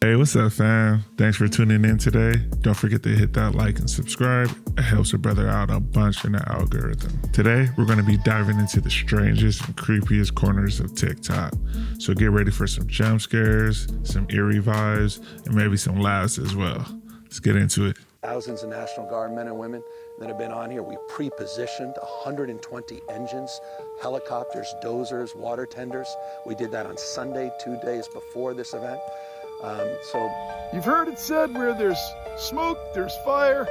Hey, what's up, fam? Thanks for tuning in today. Don't forget to hit that like and subscribe. It helps a brother out a bunch in the algorithm. Today, we're going to be diving into the strangest and creepiest corners of TikTok. So get ready for some jump scares, some eerie vibes, and maybe some laughs as well. Let's get into it. Thousands of National Guard men and women that have been on here. We pre-positioned 120 engines, helicopters, dozers, water tenders. We did that on Sunday, 2 days before this event. You've heard it said where there's smoke, there's fire.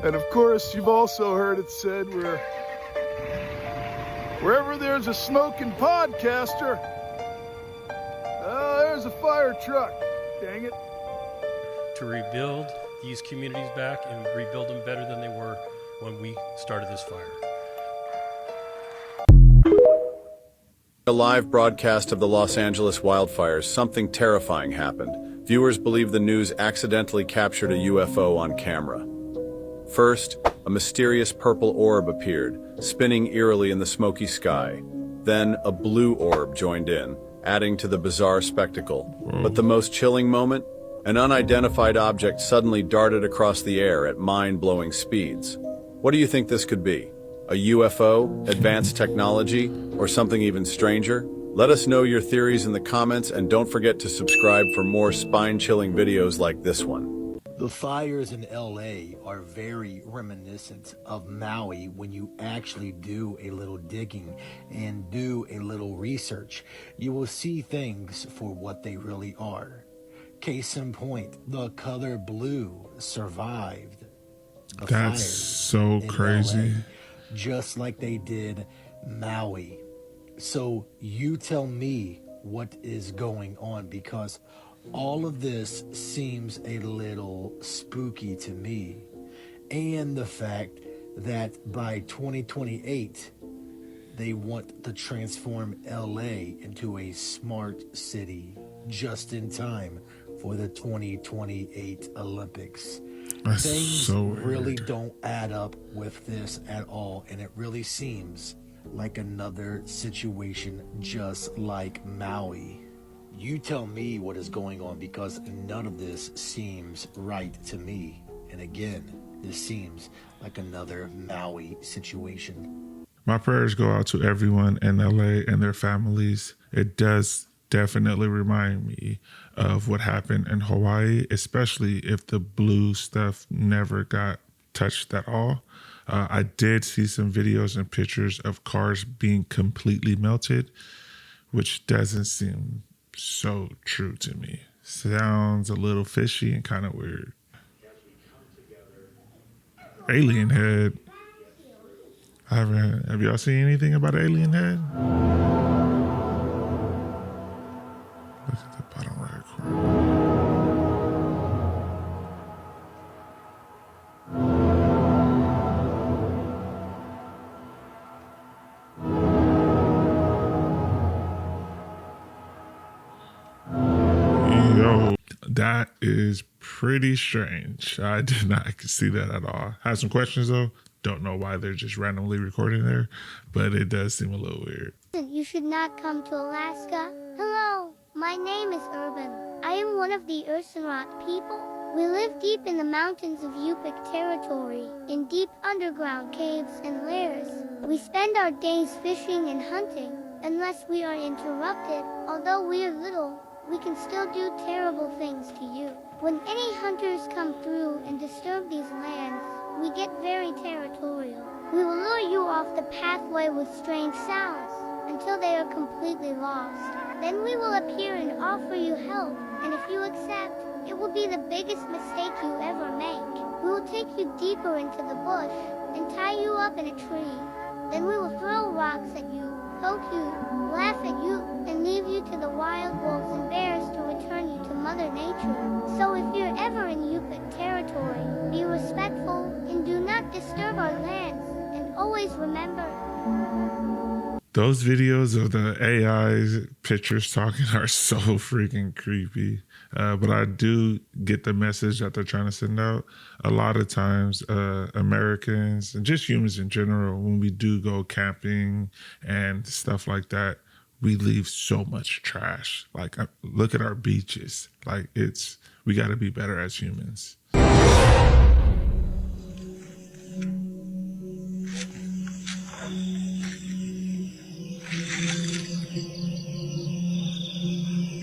And of course, you've also heard it said wherever there's a smoking podcaster, there's a fire truck. Dang it. To rebuild these communities back and rebuild them better than they were when we started this fire. A live broadcast of the Los Angeles wildfires, something terrifying happened. Viewers believe the news accidentally captured a UFO on camera. First, a mysterious purple orb appeared, spinning eerily in the smoky sky. Then, a blue orb joined in, adding to the bizarre spectacle. But the most chilling moment? An unidentified object suddenly darted across the air at mind-blowing speeds. What do you think this could be? A UFO, advanced technology, or something even stranger? Let us know your theories in the comments, and don't forget to subscribe for more spine-chilling videos like this one. The fires in LA are very reminiscent of Maui when you actually do a little digging and do a little research. You will see things for what they really are. Case in point, the color blue survived the That's fires so in crazy. LA, just like they did Maui. So you tell me what is going on, because all of this seems a little spooky to me. And the fact that by 2028, they want to transform LA into a smart city just in time for the 2028 Olympics. That's Things so weird. really don't add up with this at all, and it really seems like another situation just like Maui. You tell me what is going on, because none of this seems right to me. And again, this seems like another Maui situation. My prayers go out to everyone in LA and their families. It does definitely remind me of what happened in Hawaii, especially if the blue stuff never got touched at all. I did see some videos and pictures of cars being completely melted, which doesn't seem so true to me. Sounds a little fishy and kind of weird. Alien head. Have y'all seen anything about alien head? Look at the bottom right corner. Yo, that is pretty strange. I did not see that at all. Have some questions though. Don't know why they're just randomly recording there, but it does seem a little weird. You should not come to Alaska. Hello, my name is Urban. I am one of the Ursenrot people. We live deep in the mountains of Yupik territory, in deep underground caves and lairs. We spend our days fishing and hunting, unless we are interrupted. Although we are little, we can still do terrible things to you. When any hunters come through and disturb these lands, we get very territorial. We will lure you off the pathway with strange sounds until they are completely lost. Then we will appear and offer you help, and if you accept, it will be the biggest mistake you ever make. We will take you deeper into the bush and tie you up in a tree. Then we will throw rocks at you, poke you, laugh at you, and leave you to the wild wolves and bears to return you to Mother Nature. So if you're ever in Yupik territory, be respectful and do not disturb our lands. And always remember, those videos of the AI pictures talking are so freaking creepy. But I do get the message that they're trying to send out. A lot of times, Americans and just humans in general, when we do go camping and stuff like that, we leave so much trash. Like, look at our beaches. Like, we got to be better as humans.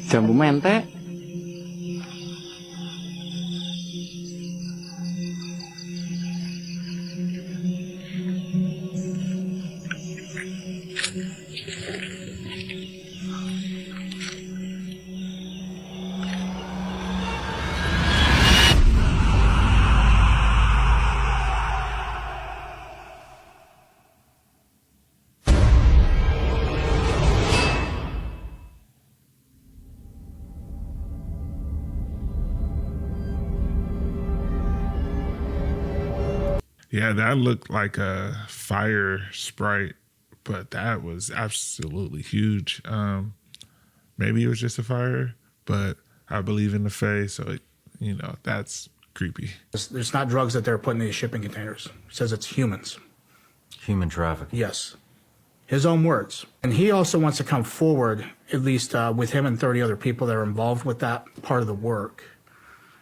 Jambu mente. Yeah, that looked like a fire sprite, but that was absolutely huge. Maybe it was just a fire, but I believe in the Fae, so that's creepy. It's not drugs that they're putting in these shipping containers. It says it's humans. Human trafficking. Yes. His own words. And he also wants to come forward, at least with him and 30 other people that are involved with that part of the work.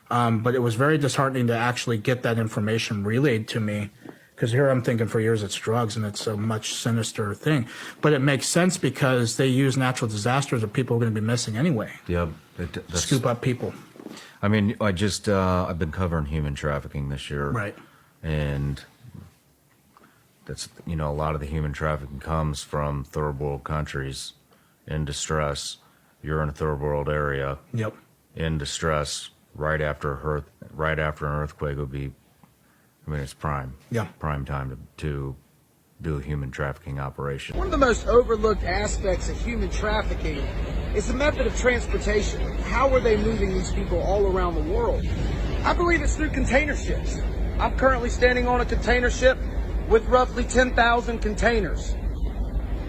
But it was very disheartening to actually get that information relayed to me, because here I'm thinking for years it's drugs and it's a much sinister thing. But it makes sense because they use natural disasters or people are going to be missing anyway. Yeah. Scoop up people. I mean, I've been covering human trafficking this year. Right. And that's, a lot of the human trafficking comes from third world countries in distress. You're in a third world area. Yep. In distress. Right after an earthquake would be, it's prime. Yeah. Prime time to do a human trafficking operation. One of the most overlooked aspects of human trafficking is the method of transportation. How are they moving these people all around the world? I believe it's through container ships. I'm currently standing on a container ship with roughly 10,000 containers.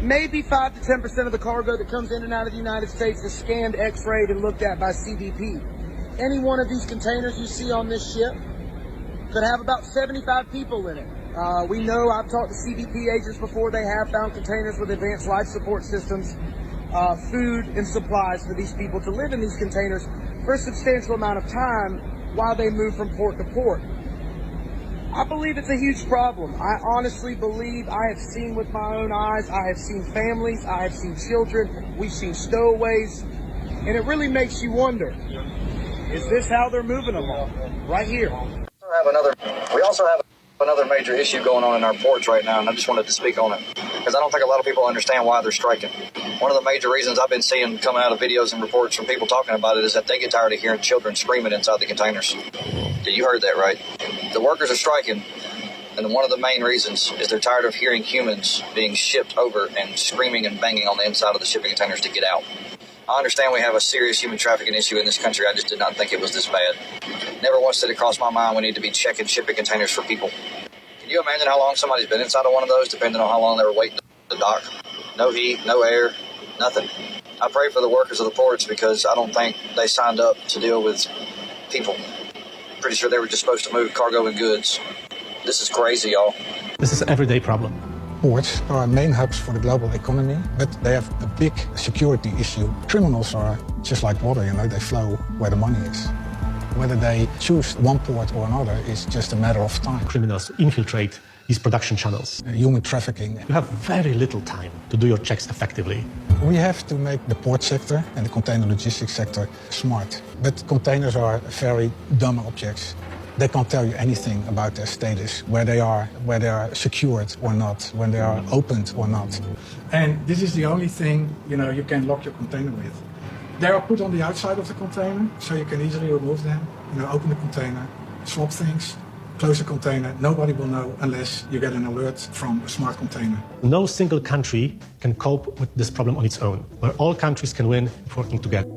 Maybe 5 to 10% of the cargo that comes in and out of the United States is scanned, x-rayed, and looked at by CBP. Any one of these containers you see on this ship could have about 75 people in it. We know, I've talked to CBP agents before, they have found containers with advanced life support systems, food and supplies for these people to live in these containers for a substantial amount of time while they move from port to port. I believe it's a huge problem. I honestly believe, I have seen with my own eyes, I have seen families, I have seen children, we've seen stowaways, and it really makes you wonder, is this how they're moving them all? Right here. We also have another major issue going on in our ports right now, and I just wanted to speak on it because I don't think a lot of people understand why they're striking. One of the major reasons I've been seeing coming out of videos and reports from people talking about it is that they get tired of hearing children screaming inside the containers. Yeah, you heard that right. The workers are striking, and one of the main reasons is they're tired of hearing humans being shipped over and screaming and banging on the inside of the shipping containers to get out. I understand we have a serious human trafficking issue in this country. I just did not think it was this bad. Never once did it cross my mind we need to be checking shipping containers for people. Can you imagine how long somebody's been inside of one of those, depending on how long they were waiting to dock? No heat, no air, nothing. I pray for the workers of the ports because I don't think they signed up to deal with people. Pretty sure they were just supposed to move cargo and goods. This is crazy, y'all. This is an everyday problem. Ports are main hubs for the global economy, but they have a big security issue. Criminals are just like water, they flow where the money is. Whether they choose one port or another is just a matter of time. Criminals infiltrate these production channels. Human trafficking. You have very little time to do your checks effectively. We have to make the port sector and the container logistics sector smart. But containers are very dumb objects. They can't tell you anything about their status, where they are secured or not, when they are opened or not. And this is the only thing, you can lock your container with. They are put on the outside of the container, so you can easily remove them. Open the container, swap things, close the container. Nobody will know unless you get an alert from a smart container. No single country can cope with this problem on its own, where all countries can win if working together.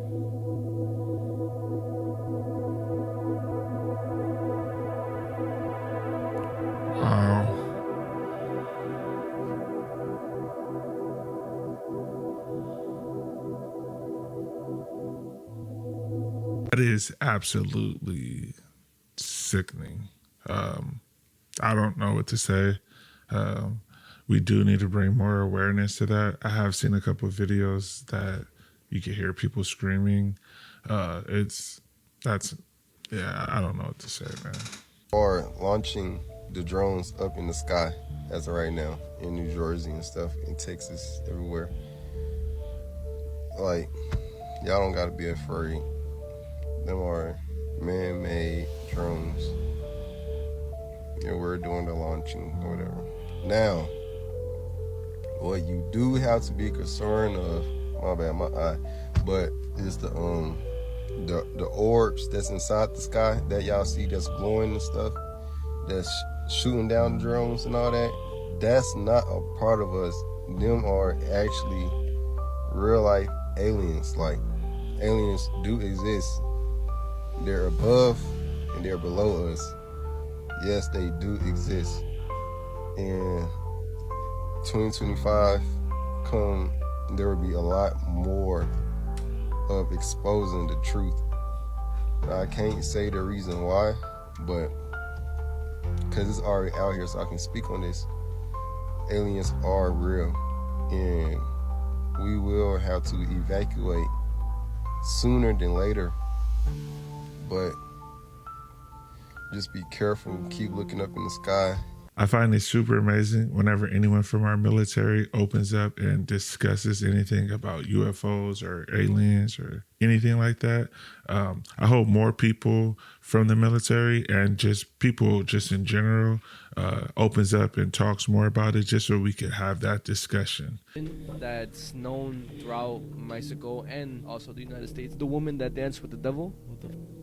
That is absolutely sickening. I don't know what to say. we do need to bring more awareness to that. I have seen a couple of videos that you can hear people screaming. I don't know what to say, man. Or launching the drones up in the sky as of right now in New Jersey and stuff, in Texas, everywhere. Like, y'all don't gotta be afraid. Them are man-made drones. And we're doing the launching or whatever. Now, what you do have to be concerned of, my bad, my eye, but is the orbs that's inside the sky that y'all see that's glowing and stuff, that's shooting down the drones and all that. That's not a part of us. Them are actually real life aliens. Like, aliens do exist. They're above and they're below us. Yes, they do exist. And 2025 there will be a lot more of exposing the truth. Now, I can't say the reason why, but because it's already out here, so I can speak on this. Aliens are real, and we will have to evacuate sooner than later. But just be careful, keep looking up in the sky. I find it super amazing whenever anyone from our military opens up and discusses anything about UFOs or aliens or anything like that. I hope more people from the military and just people just in general opens up and talks more about it, just so we could have that discussion. That's known throughout Mexico and also the United States. The woman that danced with the devil.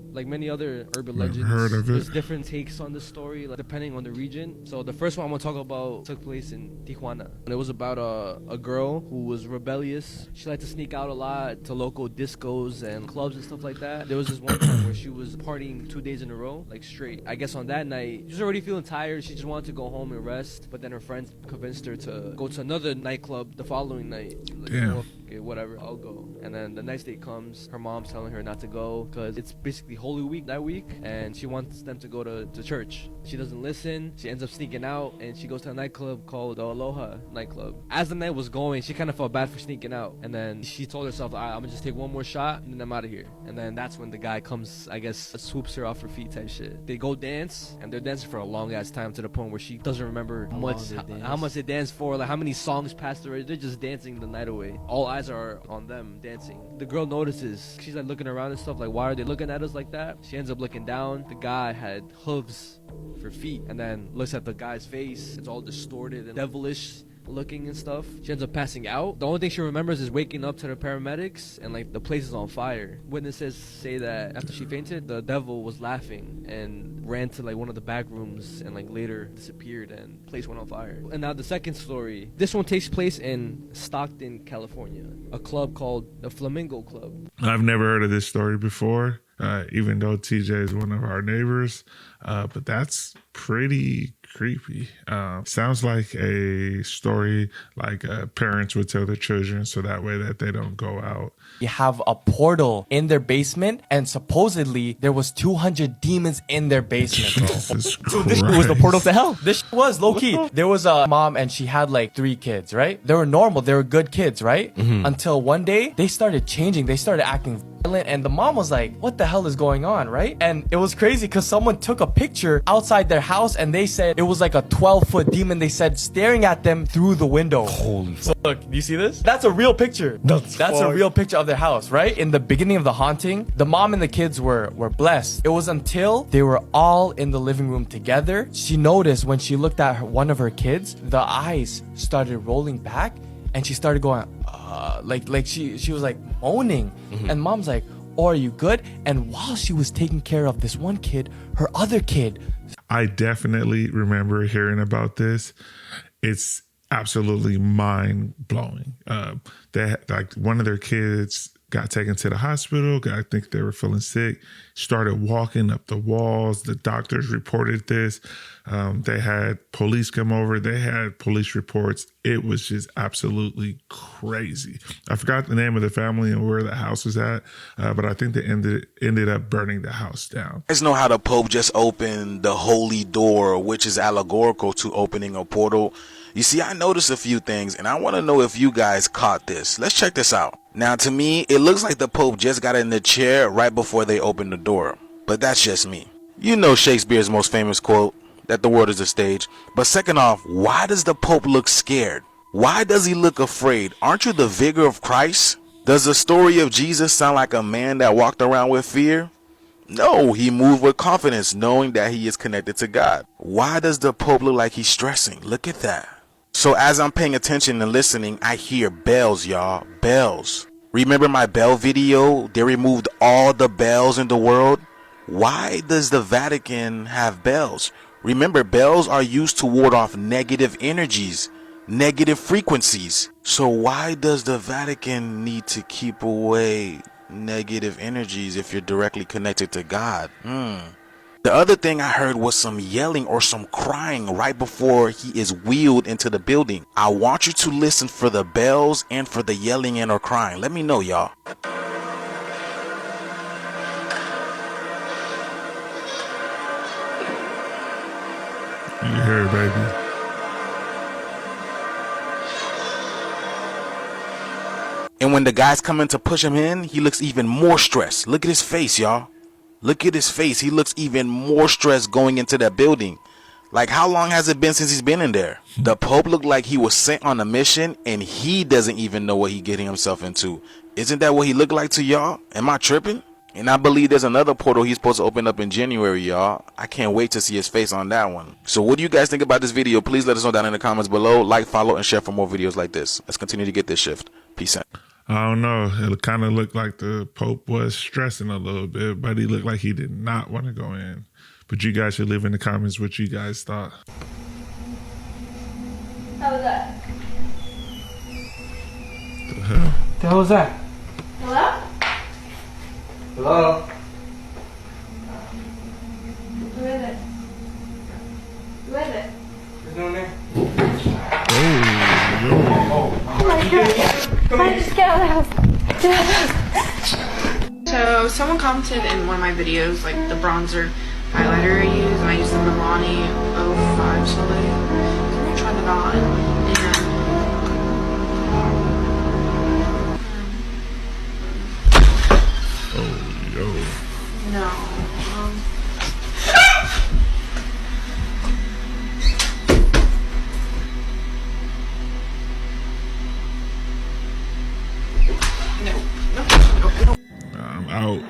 Like many other urban legends, heard of it. There's different takes on the story, like, depending on the region. So the first one I'm gonna talk about took place in Tijuana. And it was about a girl who was rebellious. She liked to sneak out a lot to local discos and clubs and stuff like that. There was this one time where she was partying 2 days in a row, like straight. I guess on that night, she was already feeling tired. She just wanted to go home and rest. But then her friends convinced her to go to another nightclub the following night. Like, damn. Oh, okay, whatever, I'll go. And then the next day comes, her mom's telling her not to go because it's basically Holy Week that week, and she wants them to go to church. She doesn't listen. She ends up sneaking out, and she goes to a nightclub called the Aloha nightclub. As the night was going, she kind of felt bad for sneaking out, and then she told herself, all right, I'm gonna just take one more shot, and then I'm out of here. And then that's when the guy comes, I guess, swoops her off her feet type shit. They go dance, and they're dancing for a long ass time, to the point where she doesn't remember how much they danced for, like how many songs passed already. They're just dancing the night away. All eyes are on them dancing. The girl notices. She's like looking around and stuff, like, why are they looking at us like that? She ends up looking down. The guy had hooves for feet, and then looks at the guy's face. It's all distorted and devilish looking and stuff. She ends up passing out. The only thing she remembers is waking up to the paramedics, and like the place is on fire. Witnesses say that after she fainted, the devil was laughing and ran to like one of the back rooms, and like later disappeared, and the place went on fire. And now the second story, this one takes place in Stockton, California, a club called the Flamingo Club. I've never heard of this story before, even though TJ is one of our neighbors, but that's pretty creepy. Sounds like a story like parents would tell their children, so that way that they don't go out. You have a portal in their basement, and supposedly there was 200 demons in their basement, bro. So this was the portal to hell. This was low-key. There was a mom, and she had like 3 kids, right? They were normal. They were good kids, right? Until one day, they started changing. They started acting violent, and the mom was like, what the hell is going on, right? And it was crazy because someone took a picture outside their house, and they said it was like a 12-foot demon, they said, staring at them through the window. Holy fuck. So look, do you see this? That's a real picture. That's a real picture of their house, right? In the beginning of the haunting, the mom and the kids were blessed. It was until they were all in the living room together. She noticed when she looked at one of her kids, the eyes started rolling back, and she started going, like she was like moaning. And mom's like, oh, are you good? And while she was taking care of this one kid, her other kid. I definitely remember hearing about this. It's absolutely mind blowing. That like one of their kids got taken to the hospital. I think they were feeling sick. Started walking up the walls. The doctors reported this. They had police come over. They had police reports. It was just absolutely crazy. I forgot the name of the family and where the house was at, but I think they ended up burning the house down. You guys know how the Pope just opened the holy door, which is allegorical to opening a portal. You see, I noticed a few things, and I want to know if you guys caught this. Let's check this out. Now, to me, it looks like the Pope just got in the chair right before they opened the door. But that's just me. You know Shakespeare's most famous quote, that the world is a stage. But second off, why does the Pope look scared? Why does he look afraid? Aren't you the vicar of Christ? Does the story of Jesus sound like a man that walked around with fear? No, he moved with confidence, knowing that he is connected to God. Why does the Pope look like he's stressing? Look at that. So as I'm paying attention and listening, I hear bells, y'all. Bells. Remember my bell video? They removed all the bells in the world. Why does the Vatican have bells? Remember, bells are used to ward off negative energies, negative frequencies. So why does the Vatican need to keep away negative energies if you're directly connected to God? The other thing I heard was some yelling or some crying right before he is wheeled into the building. I want you to listen for the bells and for the yelling and or crying. Let me know, y'all. You hear it, baby. And when the guys come in to push him in, he looks even more stressed. Look at his face, y'all. Look at his face. He looks even more stressed going into that building. Like, how long has it been since he's been in there? The Pope looked like he was sent on a mission and he doesn't even know what he's getting himself into. Isn't that what he looked like to y'all? Am I tripping? And I believe there's another portal he's supposed to open up in January, y'all. I can't wait to see his face on that one. So what do you guys think about this video? Please let us know down in the comments below. Like, follow, and share for more videos like this. Let's continue to get this shift. Peace out. I don't know. It kind of looked like the Pope was stressing a little bit, but he looked like he did not want to go in. But you guys should leave in the comments what you guys thought. How was that? The hell? The hell was that? Hello? Hello? Who is it? Who is it? There's no name. Oh my god. I just get out of the house. So someone commented in one of my videos, like the bronzer highlighter I use, and I use the Milani 05 Soleil. So I'm gonna try that on. Oh, yo. No. I'm out.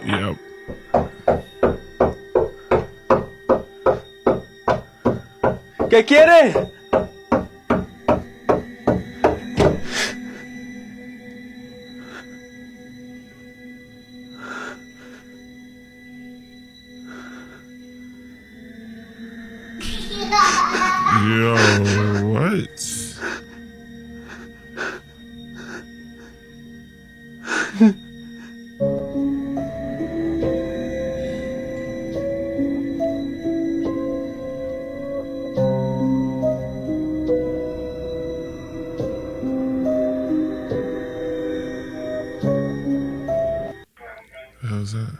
Yep. ¿Qué quiere? Yo, what? How's that?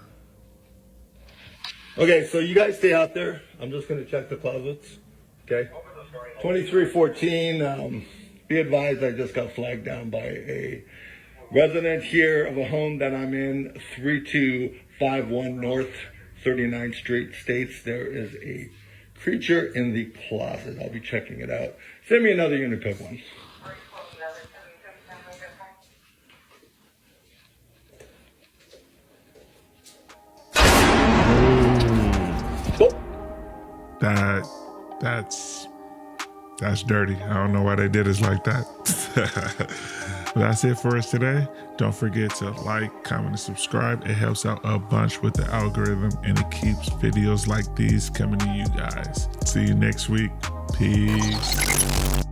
Okay, so you guys stay out there. I'm just going to check the closets. Okay. 2314. Be advised, I just got flagged down by a resident here of a home that I'm in, 3251 North 39th Street. States there is a creature in the closet. I'll be checking it out. Send me another Unicode one. That's dirty. I don't know why they did us like that. But that's it for us today. Don't forget to like, comment, and subscribe. It helps out a bunch with the algorithm, and it keeps videos like these coming to you guys. See you next week. Peace.